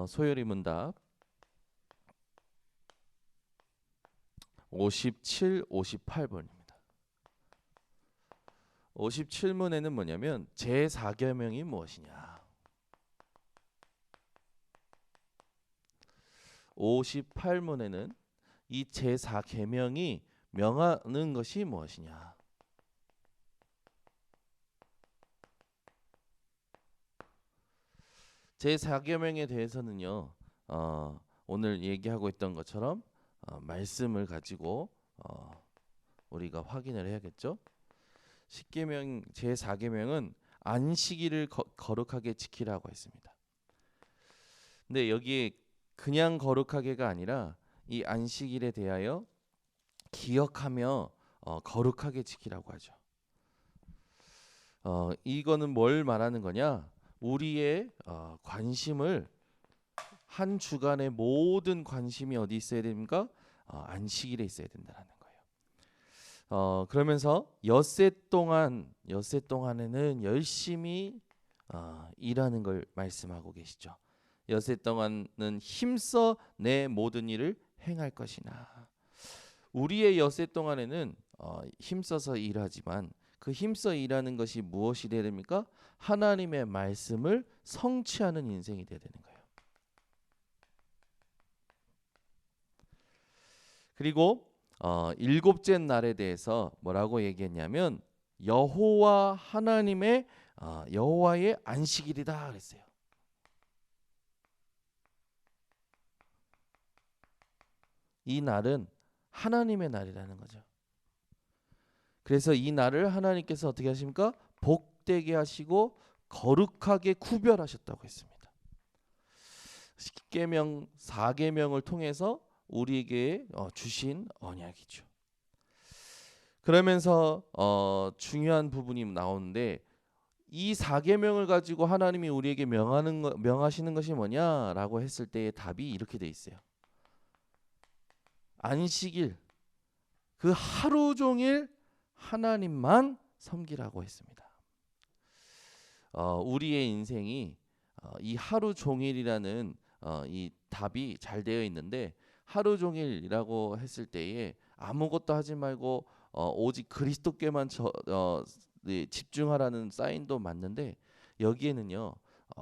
소요리 문답 57, 58번입니다. 57문에는 뭐냐면 제4계명이 무엇이냐. 58문에는 이 제4계명이 명하는 것이 무엇이냐. 제4계명에 대해서는요. 오늘 얘기하고 있던 것처럼 말씀을 가지고 우리가 확인을 해야겠죠. 10계명 제4계명은 안식일을 거룩하게 지키라고 했습니다. 근데 여기에 그냥 거룩하게가 아니라 이 안식일에 대하여 기억하며 거룩하게 지키라고 하죠. 이거는 뭘 말하는 거냐? 우리의 관심을 한 주간의 모든 관심이 어디 있어야 됩니까? 안식일에 있어야 된다는 거예요. 그러면서 엿새 동안에는 열심히 일하는 걸 말씀하고 계시죠. 엿새 동안은 힘써 내 모든 일을 행할 것이나. 우리의 엿새 동안에는 힘써서 일하지만 그 힘써 일하는 것이 무엇이 되어야 됩니까? 하나님의 말씀을 성취하는 인생이 되어야 되는 거예요. 그리고 일곱째 날에 대해서 뭐라고 얘기했냐면 여호와 하나님의 여호와의 안식일이다 그랬어요. 이 날은 하나님의 날이라는 거죠. 그래서 이 날을 하나님께서 어떻게 하십니까? 복되게 하시고 거룩하게 구별하셨다고 했습니다. 10계명, 4계명을 통해서 우리에게 주신 언약이죠. 그러면서 중요한 부분이 나오는데 이 4계명을 가지고 하나님이 우리에게 명하시는 것이 뭐냐라고 했을 때의 답이 이렇게 돼 있어요. 안식일, 그 하루 종일 하나님만 섬기라고 했습니다. 우리의 인생이 이 하루 종일이라는 이 답이 잘 되어 있는데 하루 종일이라고 했을 때에 아무것도 하지 말고 오직 그리스도께만 집중하라는 사인도 맞는데 여기에는요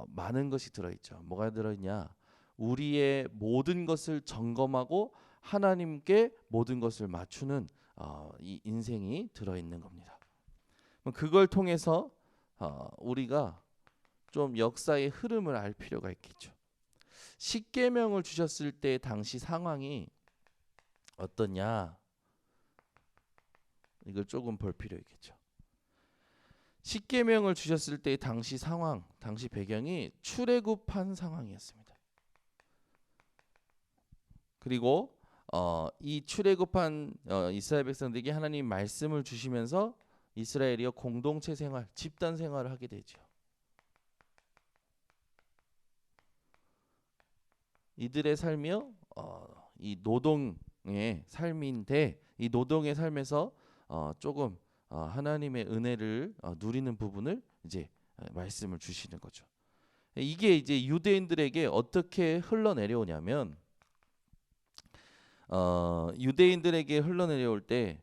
많은 것이 들어있죠. 뭐가 들어있냐? 우리의 모든 것을 점검하고 하나님께 모든 것을 맞추는 이 인생이 들어있는 겁니다. 그걸 통해서 우리가 좀 역사의 흐름을 알 필요가 있겠죠. 10계명을 주셨을 때 당시 상황이 어떠냐? 이걸 조금 볼 필요 있겠죠. 10계명을 주셨을 때 당시 상황, 당시 배경이 출애굽한 상황이었습니다. 그리고 이 출애굽한 이스라엘 백성들에게 하나님 말씀을 주시면서 이스라엘이요 공동체 생활, 집단 생활을 하게 되죠. 이들의 삶이요 이 노동의 삶인데 이 노동의 삶에서 조금 하나님의 은혜를 누리는 부분을 이제 말씀을 주시는 거죠. 이게 이제 유대인들에게 어떻게 흘러내려오냐면 유대인들에게 흘러내려올 때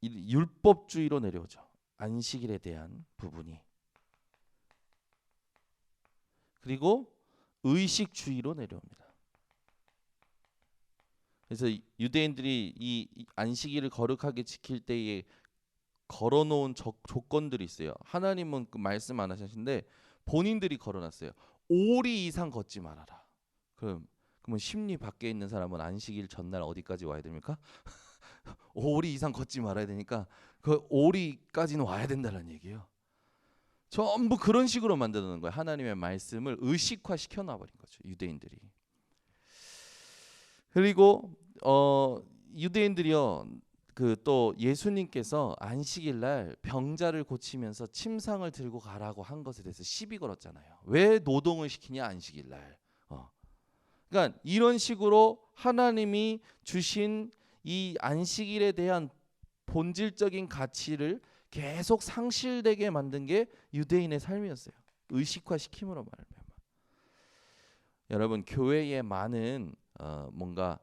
율법주의로 내려오죠. 안식일에 대한 부분이. 그리고 의식주의로 내려옵니다. 그래서 유대인들이 이 안식일을 거룩하게 지킬 때에 걸어놓은 조건들이 있어요. 하나님은 그 말씀 안 하셨는데 본인들이 걸어놨어요. 5리 이상 걷지 말아라. 그러면 심리 밖에 있는 사람은 안식일 전날 어디까지 와야 됩니까? 5리 이상 걷지 말아야 되니까 그 5리까지는 와야 된다는 얘기예요. 전부 그런 식으로 만들어 놓은 거예요. 하나님의 말씀을 의식화 시켜 놔버린 거죠. 유대인들이. 그리고 유대인들이요. 그 또 예수님께서 안식일 날 병자를 고치면서 침상을 들고 가라고 한 것에 대해서 시비 걸었잖아요. 왜 노동을 시키냐 안식일 날. 그러니까 이런 식으로 하나님이 주신 이 안식일에 대한 본질적인 가치를 계속 상실되게 만든 게 유대인의 삶이었어요. 의식화 시킴으로 말하면. 여러분 교회에 많은 뭔가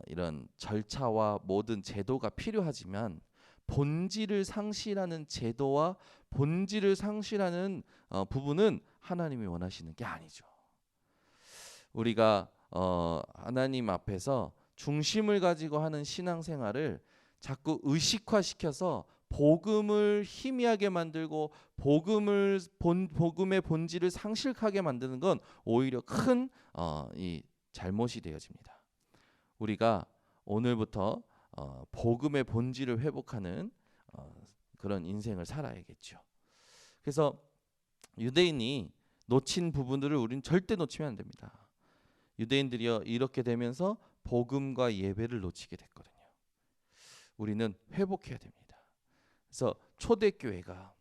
이런 절차와 모든 제도가 필요하지만 본질을 상실하는 제도와 본질을 상실하는 부분은 하나님이 원하시는 게 아니죠. 우리가 하나님 앞에서 중심을 가지고 하는 신앙생활을 자꾸 의식화시켜서 복음을 희미하게 만들고 복음의 본질을 상실하게 만드는 건 오히려 큰 이 잘못이 되어집니다. 우리가 오늘부터 복음의 본질을 회복하는 그런 인생을 살아야겠죠. 그래서 유대인이 놓친 부분들을 우리는 절대 놓치면 안 됩니다. 유대인들이요 이렇게 되면서 복음과 예배를 놓치게 됐거든요. 우리는 회복해야 됩니다. 그래서 초대교회가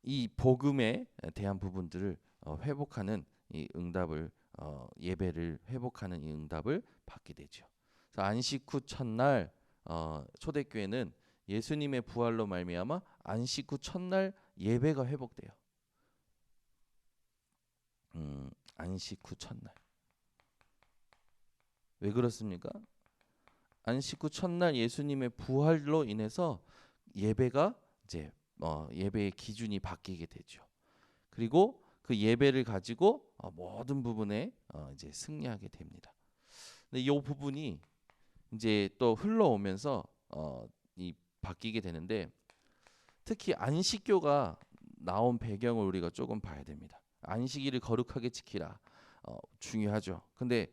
이 복음에 대한 부분들을 회복하는 이 응답을 예배를 회복하는 이 응답을 받게 되죠. 그래서 안식 후 첫날 초대교회는 예수님의 부활로 말미암아 안식 후 첫날 예배가 회복돼요. 안식 후 첫날. 왜 그렇습니까? 안식 후 첫날 예수님의 부활로 인해서 예배가 이제 예배의 기준이 바뀌게 되죠. 그리고 그 예배를 가지고 모든 부분에 이제 승리하게 됩니다. 근데 이 부분이 이제 또 흘러오면서 이 바뀌게 되는데 특히 안식교가 나온 배경을 우리가 조금 봐야 됩니다. 안식일을 거룩하게 지키라 중요하죠. 근데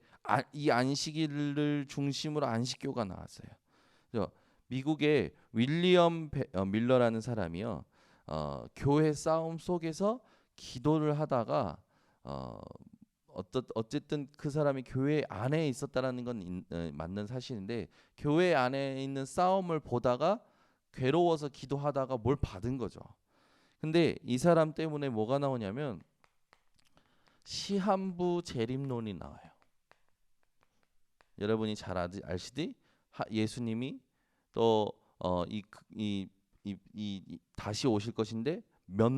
이 안식일을 중심으로 안식교가 나왔어요. 그래서 미국의 윌리엄 밀러라는 사람이요, 교회 싸움 속에서 기도를 하다가 어쨌든 그 사람이 교회 안에 있었다라는 건 맞는 사실인데 교회 안에 있는 싸움을 보다가 괴로워서 기도하다가 뭘 받은 거죠. 근데 이 사람 때문에 뭐가 나오냐면 시한부 재림론이 나와요. 여러분이 잘 아시듯이 예수님이 또 다시 오실 것인데 몇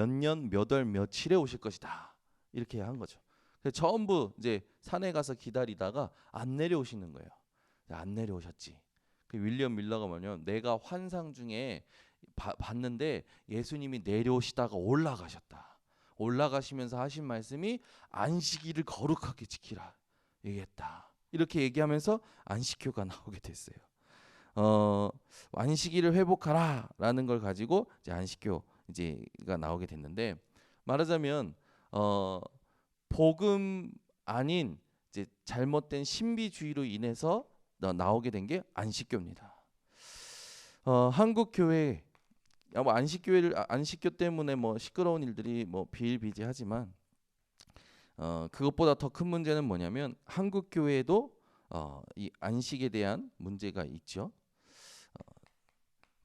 년, 몇 월, 며칠에 오실 것이다. 이렇게 한 거죠. 그래서 전부 이제 산에 가서 기다리다가 안 내려오시는 거예요. 안 내려오셨지. 그 윌리엄 밀러가 뭐냐면 내가 환상 중에 봤는데 예수님이 내려오시다가 올라가셨다. 올라가시면서 하신 말씀이 안식일을 거룩하게 지키라 얘기했다. 이렇게 얘기하면서 안식교가 나오게 됐어요. 안식일을 회복하라라는 걸 가지고 이제 안식교 이제가 나오게 됐는데 말하자면 복음 아닌 이제 잘못된 신비주의로 인해서 나오게 된 게 안식교입니다. 한국 교회 뭐 안식교 때문에 뭐 시끄러운 일들이 뭐 비일비재하지만 그것보다 더 큰 문제는 뭐냐면 한국 교회에도 이 안식에 대한 문제가 있죠.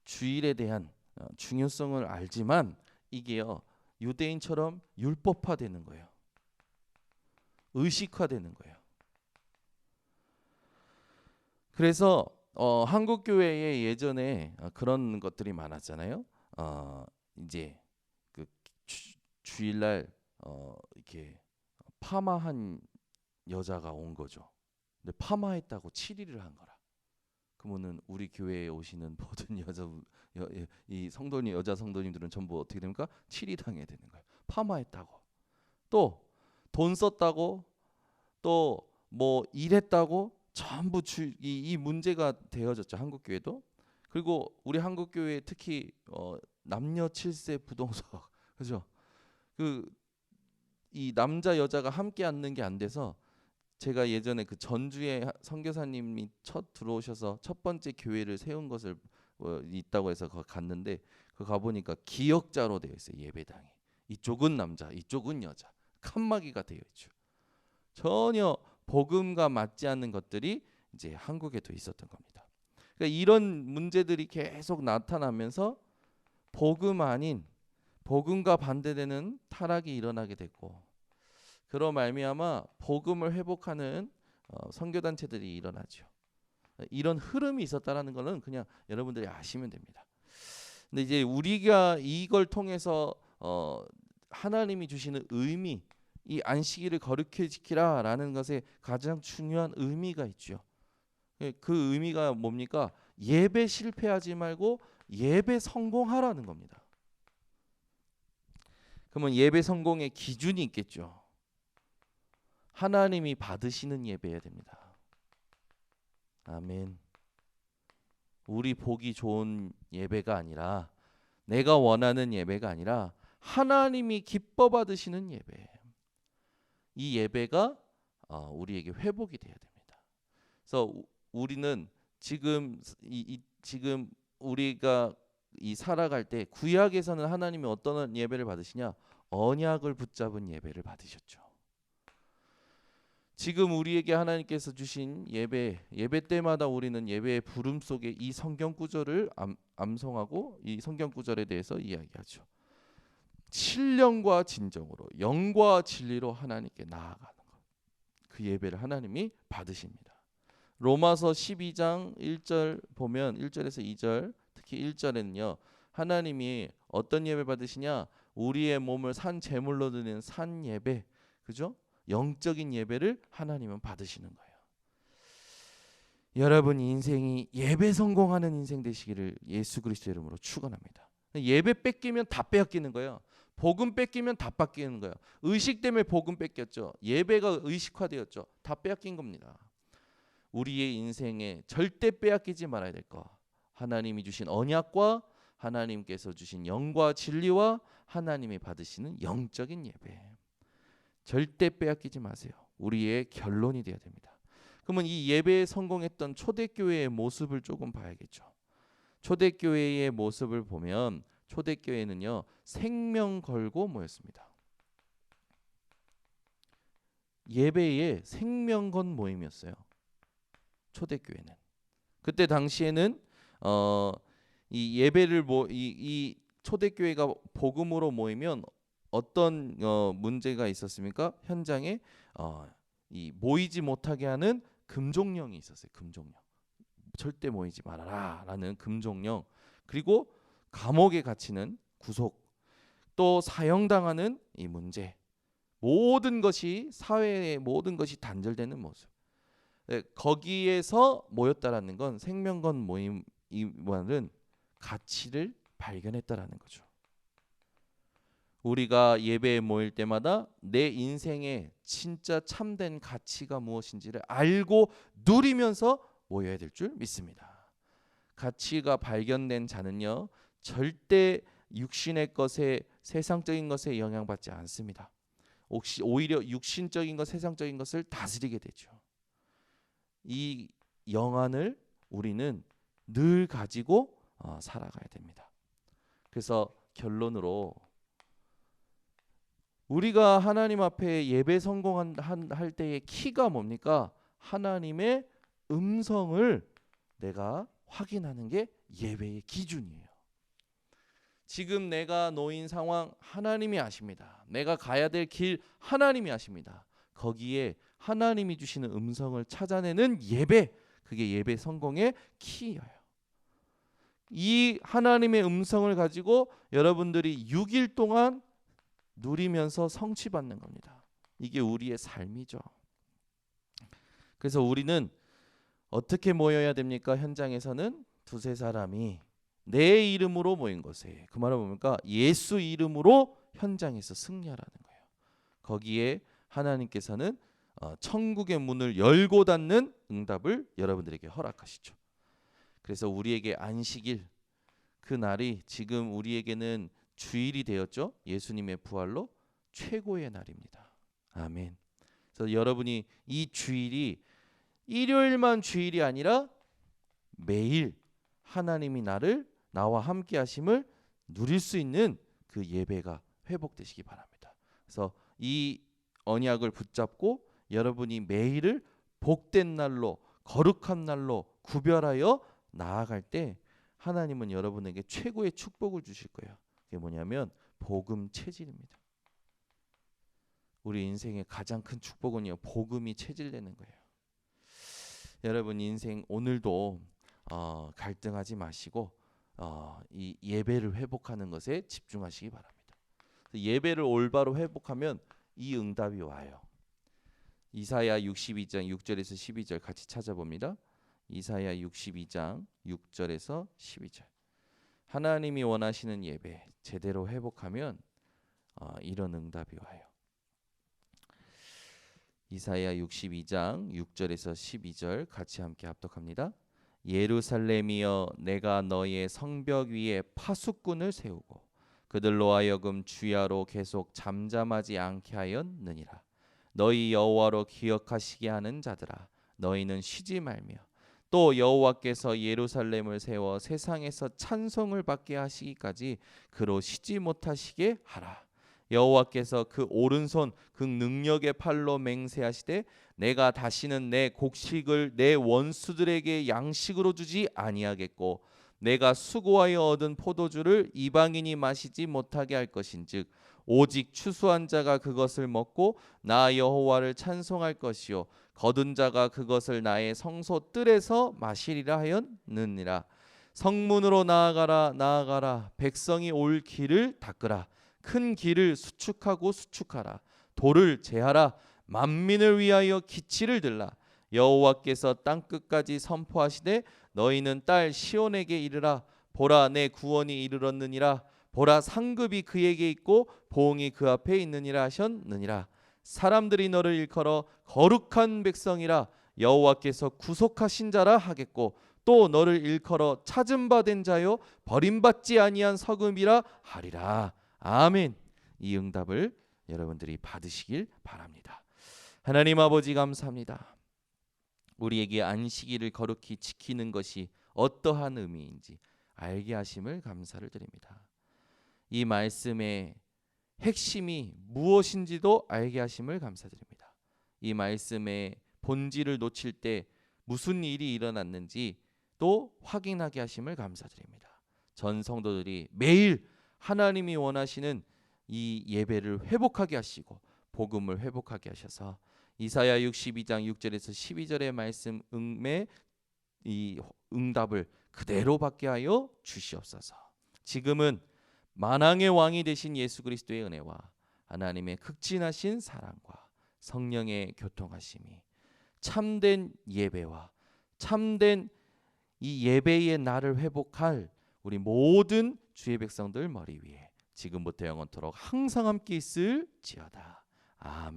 주일에 대한 중요성을 알지만 이게요 유대인처럼 율법화되는 거예요. 의식화되는 거예요. 그래서 한국 교회에 예전에 그런 것들이 많았잖아요. 이제 그 주일날 이렇게 파마한 여자가 온 거죠. 근데 파마했다고 7일을 한 거라. 그러면은 우리 교회에 오시는 모든 이 여자 성도님들은 전부 어떻게 됩니까? 7일 당해야 되는 거예요. 파마했다고. 또 돈 썼다고 또 뭐 일했다고 전부 이 문제가 되어졌죠. 한국 교회도. 그리고 우리 한국 교회 특히 남녀 7세 부동석 그죠? 이 남자 여자가 함께 앉는 게 안 돼서 제가 예전에 그 전주에 선교사님이 들어오셔서 첫 번째 교회를 세운 것을 있다고 해서 갔는데 가 보니까 기역자로 되어 있어요. 예배당이 이쪽은 남자 이쪽은 여자 칸막이가 되어 있죠. 전혀 복음과 맞지 않는 것들이 이제 한국에도 있었던 겁니다. 그러니까 이런 문제들이 계속 나타나면서 복음 아닌 복음과 반대되는 타락이 일어나게 됐고 그로 말미암아 복음을 회복하는 선교단체들이 일어나죠. 이런 흐름이 있었다라는 거는 그냥 여러분들이 아시면 됩니다. 근데 이제 우리가 이걸 통해서 하나님이 주시는 의미, 이 안식일을 거룩히 지키라라는 것에 가장 중요한 의미가 있죠. 그 의미가 뭡니까? 예배 실패하지 말고 예배 성공하라는 겁니다. 그러면 예배 성공의 기준이 있겠죠. 하나님이 받으시는 예배여야 됩니다. 아멘. 우리 보기 좋은 예배가 아니라, 내가 원하는 예배가 아니라 하나님이 기뻐 받으시는 예배. 이 예배가 우리에게 회복이 돼야 됩니다. 그래서 우리는 지금 지금 우리가 이 살아갈 때 구약에서는 하나님이 어떤 예배를 받으시냐? 언약을 붙잡은 예배를 받으셨죠. 지금 우리에게 하나님께서 주신 예배 때마다 우리는 예배의 부름 속에 이 성경 구절을 암송하고 이 성경 구절에 대해서 이야기하죠. 신령과 진정으로 영과 진리로 하나님께 나아가는 것. 그 예배를 하나님이 받으십니다. 로마서 12장 1절 보면 1절에서 2절, 특히 1절에는요. 하나님이 어떤 예배 받으시냐? 우리의 몸을 산 제물로 드리는 산 예배. 그죠? 영적인 예배를 하나님은 받으시는 거예요. 여러분 인생이 예배 성공하는 인생 되시기를 예수 그리스도의 이름으로 축원합니다. 예배 뺏기면 다 빼앗기는 거예요. 복음 뺏기면 다 뺏기는 거예요. 의식 때문에 복음 뺏겼죠. 예배가 의식화되었죠. 다 빼앗긴 겁니다. 우리의 인생에 절대 빼앗기지 말아야 될 거. 하나님이 주신 언약과 하나님께서 주신 영과 진리와 하나님이 받으시는 영적인 예배. 절대 빼앗기지 마세요. 우리의 결론이 되어야 됩니다. 그러면 이 예배에 성공했던 초대교회의 모습을 조금 봐야겠죠. 초대교회의 모습을 보면 초대교회는요. 생명 걸고 모였습니다. 예배에 생명 건 모임이었어요. 초대교회는. 그때 당시에는 이 예배를 이 초대교회가 복음으로 모이면 어떤 문제가 있었습니까? 현장에 이 모이지 못하게 하는 금종령이 있었어요. 금종령. 절대 모이지 말아라라는 금종령. 그리고 감옥에 갇히는 구속. 또 사형당하는 이 문제. 모든 것이 사회의 모든 것이 단절되는 모습. 거기에서 모였다라는 건 생명건 모임이와는 가치를 발견했다라는 거죠. 우리가 예배에 모일 때마다 내 인생에 진짜 참된 가치가 무엇인지를 알고 누리면서 모여야 될 줄 믿습니다. 가치가 발견된 자는요. 절대 육신의 것에 세상적인 것에 영향받지 않습니다. 오히려 육신적인 것, 세상적인 것을 다스리게 되죠. 이 영안을 우리는 늘 가지고 살아가야 됩니다. 그래서 결론으로 우리가 하나님 앞에 예배 성공할 때의 키가 뭡니까? 하나님의 음성을 내가 확인하는 게 예배의 기준이에요. 지금 내가 놓인 상황 하나님이 아십니다. 내가 가야 될 길 하나님이 아십니다. 거기에 하나님이 주시는 음성을 찾아내는 예배, 그게 예배 성공의 키예요. 이 하나님의 음성을 가지고 여러분들이 6일 동안 누리면서 성취받는 겁니다. 이게 우리의 삶이죠. 그래서 우리는 어떻게 모여야 됩니까? 현장에서는 두세 사람이 내 이름으로 모인 것에, 그 말은 뭡니까? 예수 이름으로 현장에서 승리하라는 거예요. 거기에 하나님께서는 천국의 문을 열고 닫는 응답을 여러분들에게 허락하시죠. 그래서 우리에게 안식일, 그 날이 지금 우리에게는 주일이 되었죠. 예수님의 부활로 최고의 날입니다. 아멘. 그래서 여러분이 이 주일이 일요일만 주일이 아니라 매일 하나님이 나와 함께 하심을 누릴 수 있는 그 예배가 회복되시기 바랍니다. 그래서 이 언약을 붙잡고 여러분이 매일을 복된 날로, 거룩한 날로 구별하여 나아갈 때 하나님은 여러분에게 최고의 축복을 주실 거예요. 그게 뭐냐면 복음 체질입니다. 우리 인생의 가장 큰 축복은요, 복음이 체질되는 거예요. 여러분 인생 오늘도 갈등하지 마시고 이 예배를 회복하는 것에 집중하시기 바랍니다. 예배를 올바로 회복하면 이 응답이 와요. 이사야 62장 6절에서 12절 같이 찾아봅니다. 이사야 62장 6절에서 12절. 하나님이 원하시는 예배 제대로 회복하면 이런 응답이 와요. 이사야 62장 6절에서 12절 같이 함께 합독합니다. 예루살렘이여 내가 너의 성벽 위에 파수꾼을 세우고 그들로 하여금 주야로 계속 잠잠하지 않게 하였느니라. 너희 여호와로 기억하시게 하는 자들아 너희는 쉬지 말며 또 여호와께서 예루살렘을 세워 세상에서 찬송을 받게 하시기까지 그로 쉬지 못하시게 하라. 여호와께서 그 오른손 그 능력의 팔로 맹세하시되 내가 다시는 내 곡식을 내 원수들에게 양식으로 주지 아니하겠고 내가 수고하여 얻은 포도주를 이방인이 마시지 못하게 할 것인즉 오직 추수한 자가 그것을 먹고 나 여호와를 찬송할 것이요 거둔 자가 그것을 나의 성소 뜰에서 마시리라 하였느니라. 성문으로 나아가라 나아가라 백성이 올 길을 닦으라. 큰 길을 수축하고 수축하라. 돌을 제하라. 만민을 위하여 기치를 들라. 여호와께서 땅 끝까지 선포하시되 너희는 딸 시온에게 이르라. 보라 내 구원이 이르렀느니라. 보라 상급이 그에게 있고 보응이 그 앞에 있느니라 하셨느니라. 사람들이 너를 일컬어 거룩한 백성이라 여호와께서 구속하신 자라 하겠고 또 너를 일컬어 찾은 바 된 자요 버림받지 아니한 서금이라 하리라. 아멘. 이 응답을 여러분들이 받으시길 바랍니다. 하나님 아버지 감사합니다. 우리에게 안식일을 거룩히 지키는 것이 어떠한 의미인지 알게 하심을 감사를 드립니다. 이 말씀의 핵심이 무엇인지도 알게 하심을 감사드립니다. 이 말씀의 본질을 놓칠 때 무슨 일이 일어났는지 또 확인하게 하심을 감사드립니다. 전 성도들이 매일 하나님이 원하시는 이 예배를 회복하게 하시고 복음을 회복하게 하셔서 이사야 62장 6절에서 12절의 말씀의 이 응답을 그대로 받게 하여 주시옵소서. 지금은 만왕의 왕이 되신 예수 그리스도의 은혜와 하나님의 극진하신 사랑과 성령의 교통하심이 참된 예배와 참된 이 예배의 날을 회복할 우리 모든 주의 백성들 머리 위에 지금부터 영원토록 항상 함께 있을지어다. 아멘.